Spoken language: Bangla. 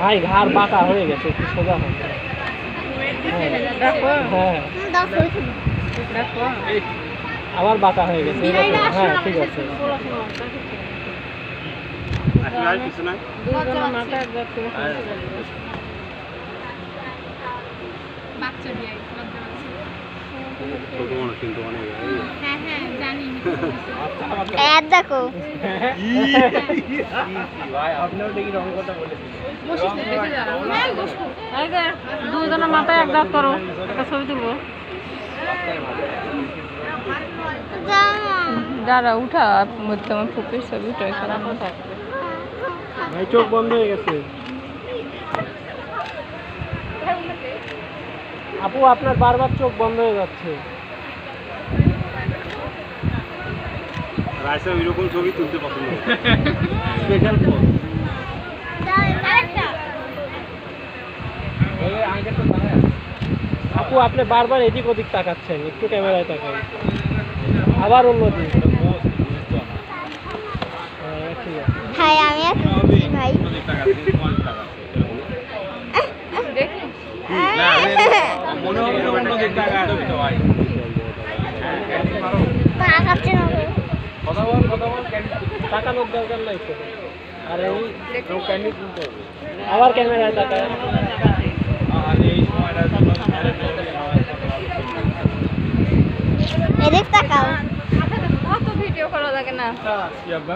ভাই ঘাড় বাঁকা হয়ে গেছে, একটু সোজা হবে। হ্যাঁ আবার বাঁকা হয়ে গেছে। হ্যাঁ ঠিক আছে। দেখো দুজনের মাথায় এক দাঁত করো, একটা ছবি তুলবো। দাঁড়া উঠা, মধ্যে আমার ফুপির ছবি উঠে করানো থাকবে। ভাই চোখ বন্ধ হয়ে গেছে। আপু আপনার বারবার চোখ বন্ধ হয়ে যাচ্ছে। রাইসা এরকম ছবি তুলতে পছন্দ করে। Special pose. আপু আপনি বারবার এদিক ওদিক তাকাচ্ছেন, একটু ক্যামেরায় তাকান। আবার অন্য দিক। ঠিক আছে। হ্যাঁ আমি ভাই মনে হবে অন্য দিক তাকায়। তাকানোর দরকার নাই তো। আরে আবার ক্যামেরায় তাকায়। এদিক তাকাও। কত ভিডিও করা লাগে না।